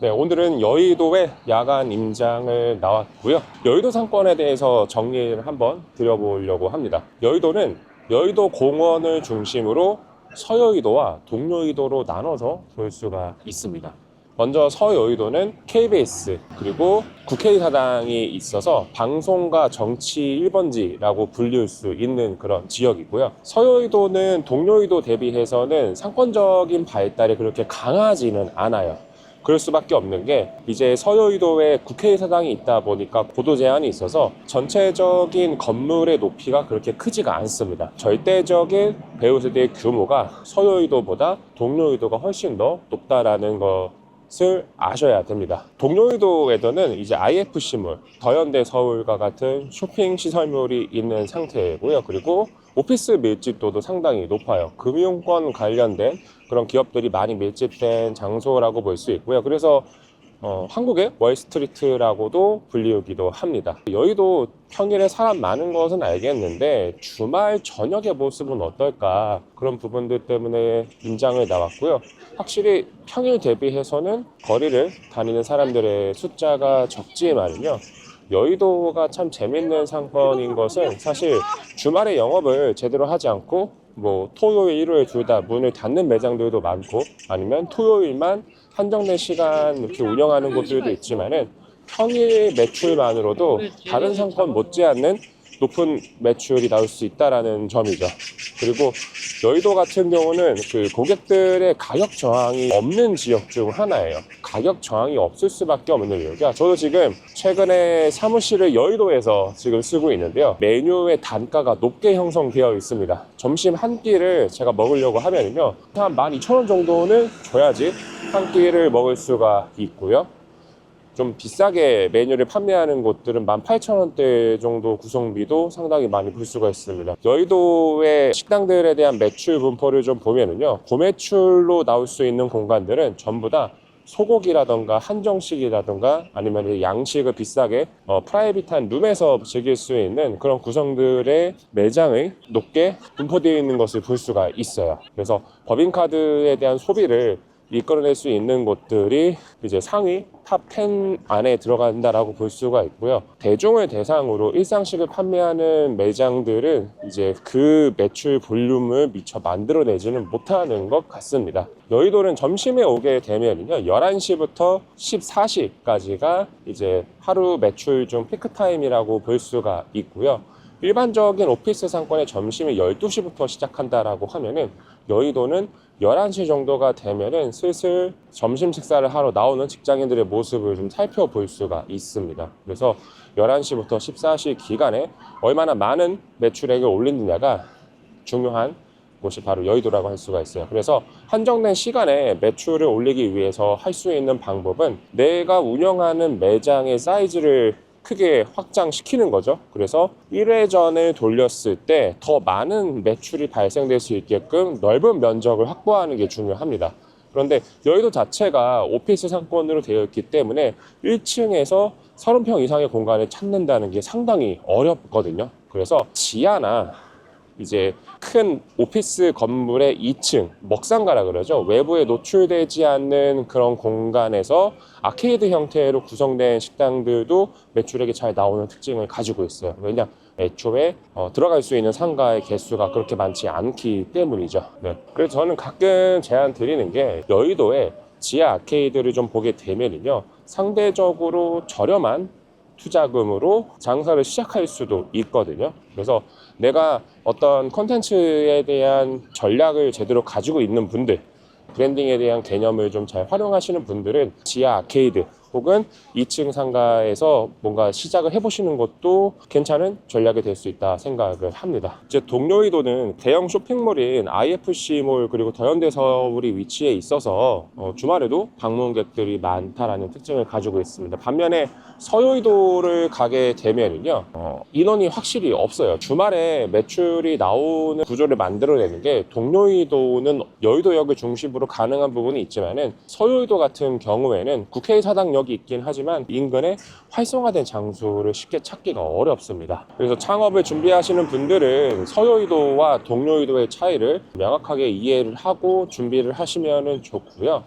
네, 오늘은 여의도의 야간 임장을 나왔고요. 여의도 상권에 대해서 정리를 한번 드려보려고 합니다. 여의도는 여의도 공원을 중심으로 서여의도와 동여의도로 나눠서 볼 수가 있습니다. 먼저 서여의도는 KBS 그리고 국회의사당이 있어서 방송과 정치 1번지라고 불릴 수 있는 그런 지역이고요. 서여의도는 동여의도 대비해서는 상권적인 발달이 그렇게 강하지는 않아요. 그럴 수밖에 없는 게 이제 서여의도에 국회의사당이 있다 보니까 보도 제한이 있어서 전체적인 건물의 높이가 그렇게 크지가 않습니다. 절대적인 배우세대의 규모가 서여의도보다 동여의도가 훨씬 더 높다라는 것을 아셔야 됩니다. 동여의도에서는 이제 IFC몰, 더현대 서울과 같은 쇼핑 시설물이 있는 상태고요. 그리고 오피스 밀집도도 상당히 높아요. 금융권 관련된 그런 기업들이 많이 밀집된 장소라고 볼 수 있고요. 그래서 한국의 월스트리트라고도 불리우기도 합니다. 여의도 평일에 사람 많은 것은 알겠는데 주말 저녁의 모습은 어떨까, 그런 부분들 때문에 임장을 나왔고요. 확실히 평일 대비해서는 거리를 다니는 사람들의 숫자가 적지만요, 여의도가 참 재밌는 상권인 것은 사실 주말에 영업을 제대로 하지 않고 토요일, 일요일 둘 다 문을 닫는 매장들도 많고, 아니면 토요일만 한정된 시간 이렇게 운영하는 곳들도 있지만은 평일 매출만으로도 다른 상권 못지않는 높은 매출이 나올 수 있다라는 점이죠. 그리고 여의도 같은 경우는 그 고객들의 가격 저항이 없는 지역 중 하나예요. 가격 저항이 없을 수밖에 없는 이유가, 저도 지금 최근에 사무실을 여의도에서 지금 쓰고 있는데요, 메뉴의 단가가 높게 형성되어 있습니다. 점심 한 끼를 제가 먹으려고 하면요, 한 12,000원 정도는 줘야지 한 끼를 먹을 수가 있고요. 좀 비싸게 메뉴를 판매하는 곳들은 18,000원대 정도 구성비도 상당히 많이 볼 수가 있습니다. 여의도의 식당들에 대한 매출 분포를 좀 보면은요, 고매출로 나올 수 있는 공간들은 전부 다 소고기라던가 한정식이라던가 아니면 양식을 비싸게 프라이빗한 룸에서 즐길 수 있는 그런 구성들의 매장이 높게 분포되어 있는 것을 볼 수가 있어요. 그래서 법인카드에 대한 소비를 이끌어낼 수 있는 곳들이 이제 상위 탑 10 안에 들어간다라고 볼 수가 있고요. 대중을 대상으로 일상식을 판매하는 매장들은 이제 그 매출 볼륨을 미처 만들어내지는 못하는 것 같습니다. 여의도는 점심에 오게 되면요, 11시부터 14시까지가 이제 하루 매출 중 피크타임이라고 볼 수가 있고요. 일반적인 오피스 상권의 점심이 12시부터 시작한다라고 하면은 여의도는 11시 정도가 되면은 슬슬 점심 식사를 하러 나오는 직장인들의 모습을 좀 살펴볼 수가 있습니다. 그래서 11시부터 14시 기간에 얼마나 많은 매출액을 올리느냐가 중요한 곳이 바로 여의도라고 할 수가 있어요. 그래서 한정된 시간에 매출을 올리기 위해서 할 수 있는 방법은 내가 운영하는 매장의 사이즈를 크게 확장시키는 거죠. 그래서 1회전을 돌렸을 때 더 많은 매출이 발생될 수 있게끔 넓은 면적을 확보하는 게 중요합니다. 그런데 여의도 자체가 오피스 상권으로 되어 있기 때문에 1층에서 30평 이상의 공간을 찾는다는 게 상당히 어렵거든요. 그래서 지하나 이제 큰 오피스 건물의 2층 먹상가라 그러죠. 외부에 노출되지 않는 그런 공간에서 아케이드 형태로 구성된 식당들도 매출액이 잘 나오는 특징을 가지고 있어요. 왜냐, 애초에 들어갈 수 있는 상가의 개수가 그렇게 많지 않기 때문이죠. 네. 그래서 저는 가끔 제안 드리는 게, 여의도에 지하 아케이드를 좀 보게 되면요, 상대적으로 저렴한 투자금으로 장사를 시작할 수도 있거든요. 그래서 내가 어떤 컨텐츠에 대한 전략을 제대로 가지고 있는 분들, 브랜딩에 대한 개념을 좀 잘 활용하시는 분들은 지하 아케이드 혹은 2층 상가에서 뭔가 시작을 해보시는 것도 괜찮은 전략이 될 수 있다 생각을 합니다. 이제 동여의도는 대형 쇼핑몰인 IFC몰 그리고 더현대서울이 위치해 있어서 주말에도 방문객들이 많다라는 특징을 가지고 있습니다. 반면에 서여의도를 가게 되면요, 인원이 확실히 없어요. 주말에 매출이 나오는 구조를 만들어내는 게, 동여의도는 여의도역을 중심으로 가능한 부분이 있지만은 서여의도 같은 경우에는 국회의사당역이 있긴 하지만 인근에 활성화된 장소를 쉽게 찾기가 어렵습니다. 그래서 창업을 준비하시는 분들은 서여의도와 동여의도의 차이를 명확하게 이해를 하고 준비를 하시면 좋고요.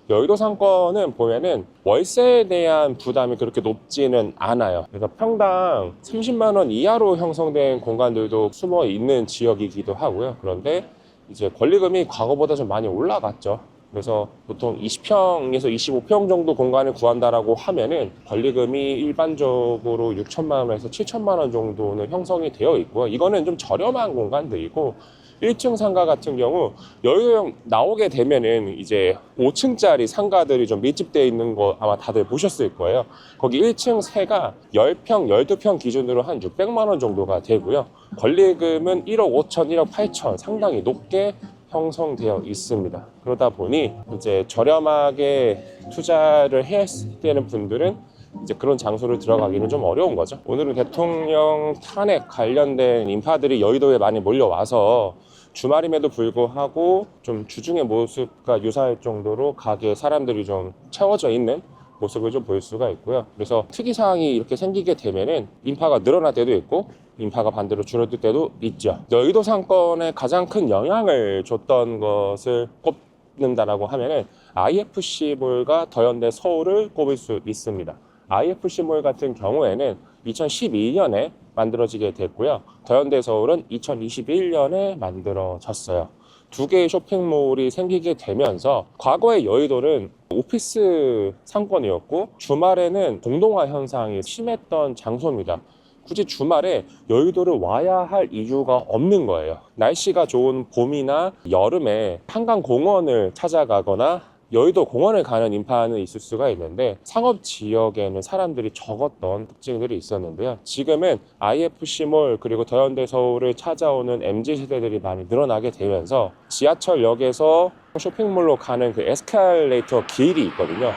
여의도 상권은 보면은 월세에 대한 부담이 그렇게 높지는 않아요. 그래서 평당 30만 원 이하로 형성된 공간들도 숨어 있는 지역이기도 하고요. 그런데 이제 권리금이 과거보다 좀 많이 올라갔죠. 그래서 보통 20평에서 25평 정도 공간을 구한다라고 하면은 권리금이 일반적으로 6천만 원에서 7천만 원 정도는 형성이 되어 있고요. 이거는 좀 저렴한 공간들이고, 1층 상가 같은 경우 여의도형 나오게 되면은 이제 5층짜리 상가들이 좀 밀집되어 있는 거 아마 다들 보셨을 거예요. 거기 1층 세가 10평, 12평 기준으로 한 600만 원 정도가 되고요. 권리금은 1억 5천, 1억 8천 상당히 높게 형성되어 있습니다. 그러다 보니 이제 저렴하게 투자를 해야 되는 분들은 이제 그런 장소를 들어가기는 좀 어려운 거죠. 오늘은 대통령 탄핵 관련된 인파들이 여의도에 많이 몰려와서 주말임에도 불구하고 좀 주중의 모습과 유사할 정도로 가게에 사람들이 좀 채워져 있는 모습을 좀 볼 수가 있고요. 그래서 특이사항이 이렇게 생기게 되면은 인파가 늘어날 때도 있고 인파가 반대로 줄어들 때도 있죠. 여의도 상권에 가장 큰 영향을 줬던 것을 꼽는다라고 하면은 IFC몰과 더현대 서울을 꼽을 수 있습니다. IFC몰 같은 경우에는 2012년에 만들어지게 됐고요. 더현대 서울은 2021년에 만들어졌어요. 두 개의 쇼핑몰이 생기게 되면서 과거의 여의도는 오피스 상권이었고 주말에는 공동화 현상이 심했던 장소입니다. 굳이 주말에 여의도를 와야 할 이유가 없는 거예요. 날씨가 좋은 봄이나 여름에 한강공원을 찾아가거나 여의도 공원을 가는 인파는 있을 수가 있는데 상업 지역에는 사람들이 적었던 특징들이 있었는데요. 지금은 IFC몰 그리고 더현대 서울을 찾아오는 MZ세대들이 많이 늘어나게 되면서 지하철역에서 쇼핑몰로 가는 그 에스컬레이터 길이 있거든요.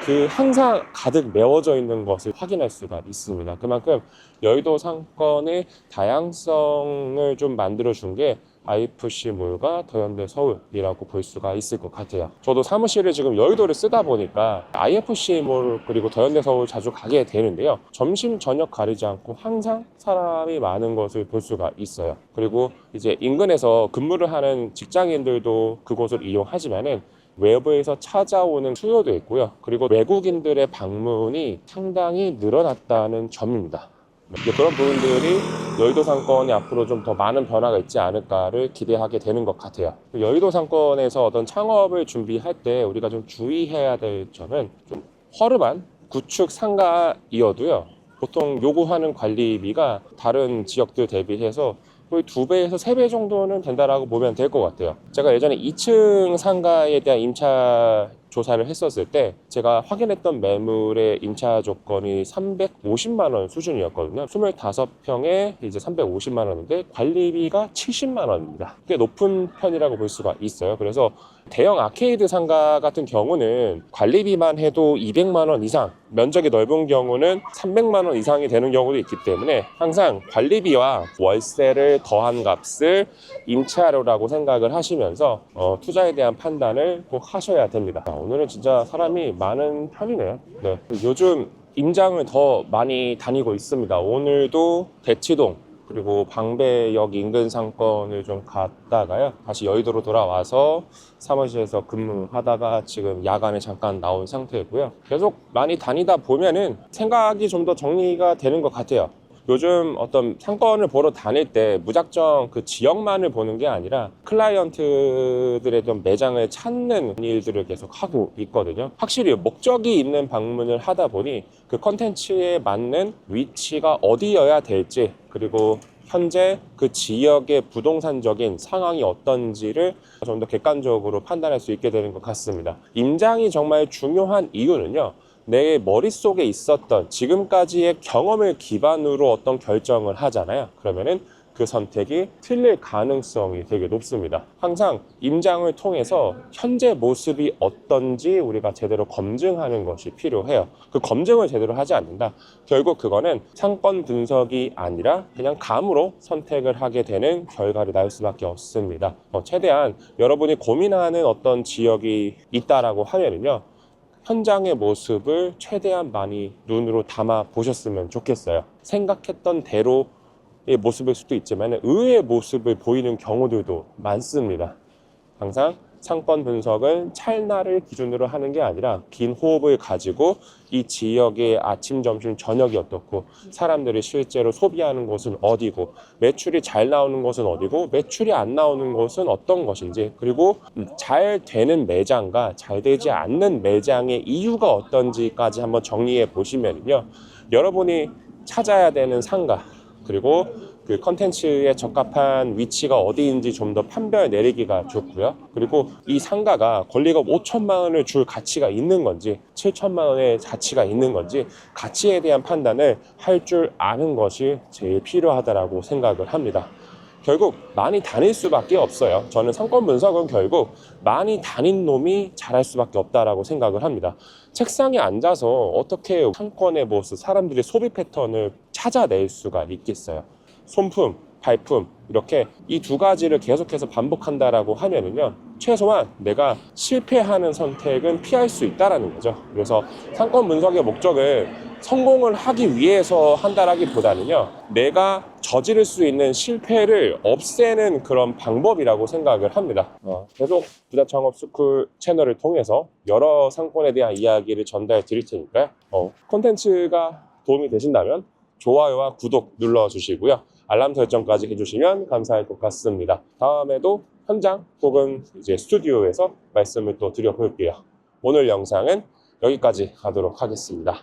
그 항상 가득 메워져 있는 것을 확인할 수가 있습니다. 그만큼 여의도 상권의 다양성을 좀 만들어준 게 IFC몰과 더현대 서울이라고 볼 수가 있을 것 같아요. 저도 사무실을 지금 여의도를 쓰다 보니까 IFC몰 그리고 더현대 서울 자주 가게 되는데요. 점심 저녁 가리지 않고 항상 사람이 많은 것을 볼 수가 있어요. 그리고 이제 인근에서 근무를 하는 직장인들도 그곳을 이용하지만은 외부에서 찾아오는 수요도 있고요. 그리고 외국인들의 방문이 상당히 늘어났다는 점입니다. 그런 부분들이 여의도 상권이 앞으로 좀 더 많은 변화가 있지 않을까를 기대하게 되는 것 같아요. 여의도 상권에서 어떤 창업을 준비할 때 우리가 좀 주의해야 될 점은 좀 허름한 구축 상가이어도요. 보통 요구하는 관리비가 다른 지역들 대비해서 거의 2배에서 3배 정도는 된다라고 보면 될 것 같아요. 제가 예전에 2층 상가에 대한 임차 조사를 했었을 때 제가 확인했던 매물의 임차 조건이 350만 원 수준이었거든요. 25평에 이제 350만 원인데 관리비가 70만 원입니다. 꽤 높은 편이라고 볼 수가 있어요. 그래서 대형 아케이드 상가 같은 경우는 관리비만 해도 200만 원 이상, 면적이 넓은 경우는 300만 원 이상이 되는 경우도 있기 때문에 항상 관리비와 월세를 더한 값을 임차료라고 생각을 하시면서 투자에 대한 판단을 꼭 하셔야 됩니다. 오늘은 진짜 사람이 많은 편이네요. 네. 요즘 임장을 더 많이 다니고 있습니다. 오늘도 대치동 그리고 방배역 인근 상권을 좀 갔다가요. 다시 여의도로 돌아와서 사무실에서 근무하다가 지금 야간에 잠깐 나온 상태고요. 계속 많이 다니다 보면은 생각이 좀 더 정리가 되는 것 같아요. 요즘 어떤 상권을 보러 다닐 때 무작정 그 지역만을 보는 게 아니라 클라이언트들의 좀 매장을 찾는 일들을 계속 하고 있거든요. 확실히 목적이 있는 방문을 하다 보니 그 컨텐츠에 맞는 위치가 어디여야 될지 그리고 현재 그 지역의 부동산적인 상황이 어떤지를 좀 더 객관적으로 판단할 수 있게 되는 것 같습니다. 임장이 정말 중요한 이유는요. 내 머릿속에 있었던 지금까지의 경험을 기반으로 어떤 결정을 하잖아요. 그러면은 그 선택이 틀릴 가능성이 되게 높습니다. 항상 임장을 통해서 현재 모습이 어떤지 우리가 제대로 검증하는 것이 필요해요. 그 검증을 제대로 하지 않는다. 결국 그거는 상권 분석이 아니라 그냥 감으로 선택을 하게 되는 결과를 낳을 수밖에 없습니다. 최대한 여러분이 고민하는 어떤 지역이 있다라고 하면은요. 현장의 모습을 최대한 많이 눈으로 담아 보셨으면 좋겠어요. 생각했던 대로의 모습일 수도 있지만 의외의 모습을 보이는 경우들도 많습니다. 항상 상권 분석은 찰나를 기준으로 하는 게 아니라 긴 호흡을 가지고 이 지역의 아침, 점심, 저녁이 어떻고 사람들이 실제로 소비하는 곳은 어디고 매출이 잘 나오는 곳은 어디고 매출이 안 나오는 곳은 어떤 것인지 그리고 잘 되는 매장과 잘 되지 않는 매장의 이유가 어떤지까지 한번 정리해 보시면요. 여러분이 찾아야 되는 상가 그리고 그 컨텐츠에 적합한 위치가 어디인지 좀 더 판별 내리기가 좋고요. 그리고 이 상가가 권리금 5천만 원을 줄 가치가 있는 건지 7천만 원의 가치가 있는 건지 가치에 대한 판단을 할 줄 아는 것이 제일 필요하다고 생각을 합니다. 결국 많이 다닐 수밖에 없어요. 저는 상권 분석은 결국 많이 다닌 놈이 잘할 수밖에 없다라고 생각을 합니다. 책상에 앉아서 어떻게 상권의 모습, 사람들의 소비 패턴을 찾아낼 수가 있겠어요. 손품, 발품 이렇게 이 두 가지를 계속해서 반복한다라고 하면은요 최소한 내가 실패하는 선택은 피할 수 있다라는 거죠. 그래서 상권 분석의 목적을 성공을 하기 위해서 한다라기보다는요 내가 저지를 수 있는 실패를 없애는 그런 방법이라고 생각을 합니다. 계속 부자 창업 스쿨 채널을 통해서 여러 상권에 대한 이야기를 전달해 드릴 테니까요. 콘텐츠가 도움이 되신다면 좋아요와 구독 눌러주시고요. 알람 설정까지 해주시면 감사할 것 같습니다. 다음에도 현장 혹은 이제 스튜디오에서 말씀을 또 드려볼게요. 오늘 영상은 여기까지 가도록 하겠습니다.